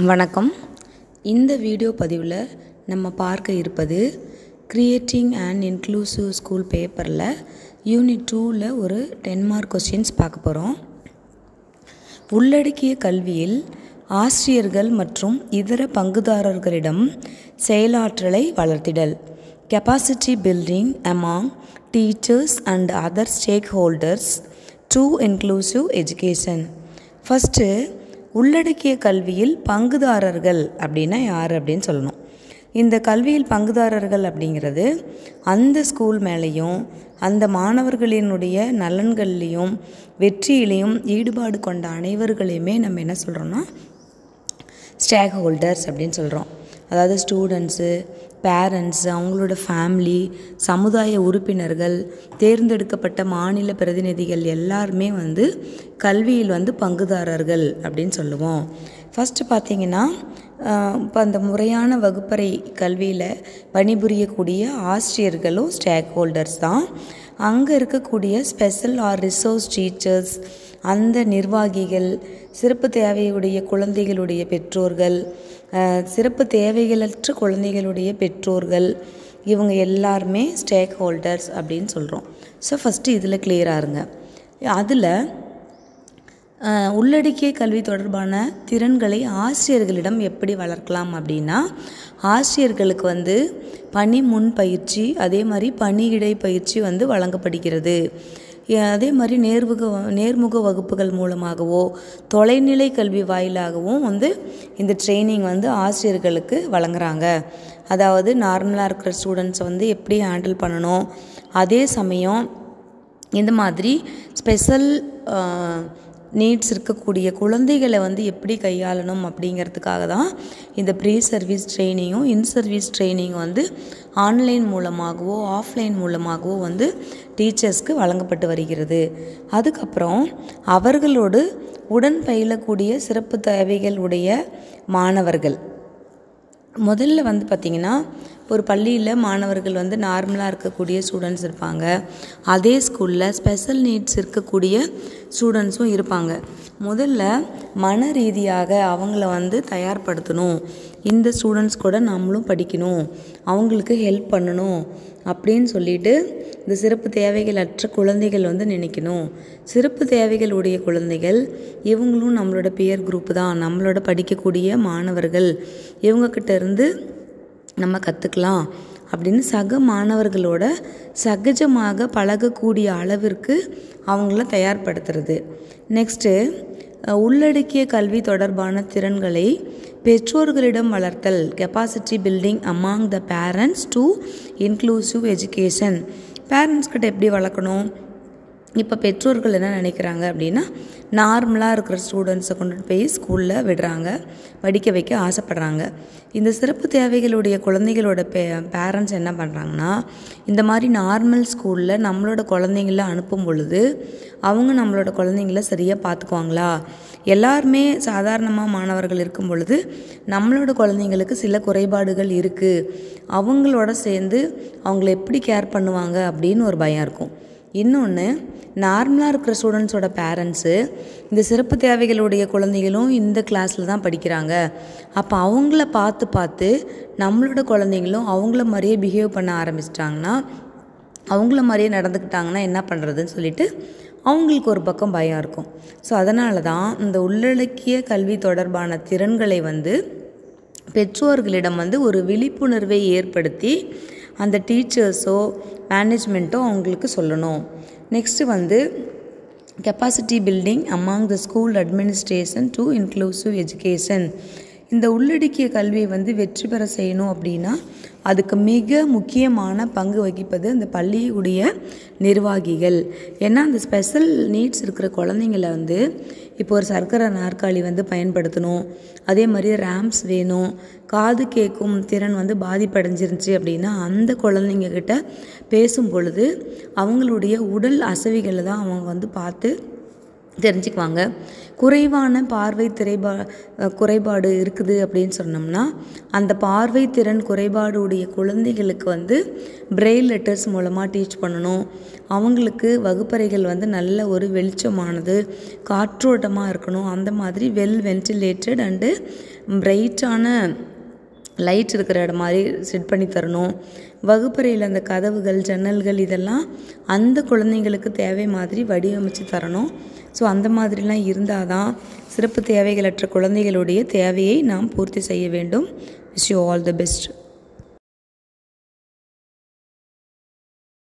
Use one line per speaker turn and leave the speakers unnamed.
வணக்கம். இந்த வீடியோ பதிவில் நம்ம பார்க்க இருப்பது கிரியேட்டிங் அண்ட் இன்க்ளூசிவ் ஸ்கூல் பேப்பரில் யூனிட் 2ல் ஒரு 10 மார்க் கொஸ்டின்ஸ் பார்க்க போகிறோம். உள்ளடக்கிய கல்வியில் ஆசிரியர்கள் மற்றும் இதர பங்குதாரர்களிடம் செயலாற்றலை வளர்த்திடல். Capacity building among teachers and other stakeholders to inclusive education. First உள்ளடக்கிய கல்வியில் பங்குதாரர்கள் அப்படின்னா யார் அப்படின்னு சொல்லணும். இந்த கல்வியில் பங்குதாரர்கள் அப்படிங்கிறது அந்த ஸ்கூல் மேலேயும் அந்த மாணவர்களினுடைய நலன்கள்லேயும் வெற்றியிலையும் ஈடுபாடு கொண்ட அனைவர்களையுமே நம்ம என்ன சொல்கிறோன்னா ஸ்டேக் ஹோல்டர்ஸ் அப்படின்னு சொல்கிறோம். அதாவது ஸ்டூடெண்ட்ஸு, பேரண்ட்ஸு, அவங்களோட ஃபேமிலி, சமுதாய உறுப்பினர்கள், தேர்ந்தெடுக்கப்பட்ட மாநில பிரதிநிதிகள் எல்லாருமே கல்வியில் பங்குதாரர்கள் அப்படின்னு சொல்லுவோம். ஃபஸ்ட்டு பார்த்திங்கன்னா இப்போ அந்த முறையான வகுப்பறை கல்வியில் பணிபுரியக்கூடிய ஆசிரியர்களும் ஸ்டேக் ஹோல்டர்ஸ் தான். அங்கே இருக்கக்கூடிய ஸ்பெஷல் ஆர் ரிசோர்ஸ் டீச்சர்ஸ், அந்த நிர்வாகிகள், சிறப்பு தேவையுடைய குழந்தைகளுடைய பெற்றோர்கள், சிறப்பு தேவைகளற்ற குழந்தைகளுடைய பெற்றோர்கள், இவங்க எல்லாருமே ஸ்டேக் ஹோல்டர்ஸ் அப்படின்னு சொல்கிறோம். ஸோ ஃபஸ்ட்டு இதில் கிளியராக இருங்க. அதில் உள்ளடக்கிய கல்வி தொடர்பான திறன்களை ஆசிரியர்களிடம் எப்படி வளர்க்கலாம் அப்படின்னா, ஆசிரியர்களுக்கு பணி முன் பயிற்சி, அதே மாதிரி பணியிடை பயிற்சி வழங்கப்படுகிறது. அதே மாதிரி நேர்முக வகுப்புகள் மூலமாகவோ தொலைநிலை கல்வி வாயிலாகவும் இந்த ட்ரைனிங் ஆசிரியர்களுக்கு வழங்குறாங்க. அதாவது நார்மலாக இருக்கிற ஸ்டூடெண்ட்ஸை எப்படி ஹேண்டில் பண்ணணும், அதே சமயம் இந்த மாதிரி ஸ்பெஷல் நீட்ஸ் இருக்கக்கூடிய குழந்தைகளை எப்படி கையாளணும் அப்படிங்கிறதுக்காக தான் இந்த ப்ரீ சர்வீஸ் ட்ரைனிங்கும் இன் சர்வீஸ் ட்ரைனிங்கும் ஆன்லைன் மூலமாகவோ ஆஃப்லைன் மூலமாகவோ டீச்சர்ஸ்க்கு வழங்கப்பட்டு வருகிறது. அதுக்கப்புறம் அவர்களோடு உடன் பயிலக்கூடிய சிறப்பு தேவைகள் உடைய மாணவர்கள், முதல்ல பார்த்திங்கன்னா ஒரு பள்ளியில் மாணவர்கள் நார்மலாக இருக்கக்கூடிய ஸ்டூடெண்ட்ஸ் இருப்பாங்க. அதே ஸ்கூலில் ஸ்பெஷல் நீட்ஸ் இருக்கக்கூடிய ஸ்டூடெண்ட்ஸும் இருப்பாங்க. முதல்ல மன ரீதியாக அவங்கள தயார்படுத்தணும். இந்த ஸ்டூடெண்ட்ஸ் கூட நம்மளும் படிக்கணும், அவங்களுக்கு ஹெல்ப் பண்ணணும் அப்படின்னு சொல்லிட்டு இந்த சிறப்பு தேவைகள் அற்ற குழந்தைகள் நினைக்கணும். சிறப்பு தேவைகள் உடைய குழந்தைகள் இவங்களும் நம்மளோட பியர் குரூப்பு தான், நம்மளோட படிக்கக்கூடிய மாணவர்கள், இவங்கக்கிட்ட இருந்து நம்ம கற்றுக்கலாம் அப்படின்னு சக மாணவர்களோட சகஜமாக பழகக்கூடிய அளவிற்கு அவங்கள தயார்படுத்துறது. நெக்ஸ்ட்டு உள்ளடக்கிய கல்வி தொடர்பான திறன்களை பெற்றோர்களிடம் வளர்த்தல். Capacity building among the parents to inclusive education. Parents கிட்ட எப்படி வளர்க்கணும்? இப்போ பெற்றோர்கள் என்ன நினைக்கிறாங்க அப்படின்னா, நார்மலாக இருக்கிற ஸ்டூடெண்ட்ஸை கொண்டு போய் ஸ்கூலில் விடுறாங்க, படிக்க வைக்க ஆசைப்படுறாங்க. இந்த சிறப்பு தேவைகளுடைய குழந்தைகளோட பேரண்ட்ஸ் என்ன பண்ணுறாங்கன்னா, இந்த மாதிரி நார்மல் ஸ்கூலில் நம்மளோட குழந்தைங்கள அனுப்பும் பொழுது அவங்க நம்மளோட குழந்தைங்கள சரியாக பார்த்துக்குவாங்களா? எல்லாருமே சாதாரணமாக மாணவர்கள் இருக்கும் பொழுது நம்மளோட குழந்தைங்களுக்கு சில குறைபாடுகள் இருக்குது, அவங்களோட சேர்ந்து அவங்கள எப்படி கேர் பண்ணுவாங்க அப்படின்னு ஒரு பயம் இருக்கும். இன்னொன்று, நார்மலாக இருக்கிற ஸ்டூடெண்ட்ஸோட பேரண்ட்ஸு இந்த சிறப்பு தேவைகளுடைய குழந்தைகளும் இந்த கிளாஸில் தான் படிக்கிறாங்க, அப்போ அவங்கள பார்த்து நம்மளோட குழந்தைங்களும் அவங்கள மாதிரியே பிஹேவ் பண்ண ஆரம்பிச்சிட்டாங்கன்னா, அவங்கள மாதிரியே நடந்துக்கிட்டாங்கன்னா என்ன பண்ணுறதுன்னு சொல்லிட்டு அவங்களுக்கு ஒரு பக்கம் பயம் இருக்கும். ஸோ அதனால தான் இந்த உள்ளடக்கிய கல்வி தொடர்பான திறன்களை பெற்றோர்களிடம் ஒரு விழிப்புணர்வை ஏற்படுத்தி அந்த டீச்சர்ஸோ மேனேஜ்மெண்ட்டோ அவங்களுக்கு சொல்லணும். Next capacity building among the school administration to inclusive education. இந்த உள்ளடக்கிய கல்வியை வெற்றி பெற செய்யணும் அப்படின்னா அதுக்கு மிக முக்கியமான பங்கு வகிப்பது அந்த பள்ளியுடைய நிர்வாகிகள். ஏன்னா அந்த ஸ்பெஷல் நீட்ஸ் இருக்கிற குழந்தைங்கள இப்போ ஒரு சர்க்கரை நாற்காலி பயன்படுத்தணும், அதே மாதிரி ரேம்ப்ஸ் வேணும், காது கேட்கும் திறன் பாதிப்படைஞ்சிருந்துச்சு அப்படின்னா அந்த குழந்தைங்கக்கிட்ட பேசும் பொழுது அவங்களுடைய உடல் அசைவுகளை தான் அவங்க பார்த்து தெரிஞ்சுக்குவாங்க. குறைவான பார்வை குறைபாடு இருக்குது அப்படின்னு சொன்னோம்னா அந்த பார்வை திறன் குறைபாடு உடைய குழந்தைகளுக்கு வந்து பிரெயில் லெட்டர்ஸ் மூலமாக டீச் பண்ணணும். அவங்களுக்கு வகுப்பறைகள் வந்து நல்ல ஒரு வெளிச்சமானது காற்றோட்டமாக இருக்கணும். அந்த மாதிரி வெல் வென்டிலேட்டட் அண்டு பிரைட்டான லைட் இருக்கிற இடம் மாதிரி செட் பண்ணி தரணும். வகுப்பறையில் அந்த கதவுகள் ஜன்னல்கள் இதெல்லாம் அந்த குழந்தைங்களுக்கு தேவை மாதிரி வடிவமைச்சு தரணும். ஸோ அந்த மாதிரிலாம் இருந்தால் தான் சிறப்பு தேவைகளற்ற குழந்தைகளுடைய தேவையை நாம் பூர்த்தி செய்ய வேண்டும். Wish you all the best.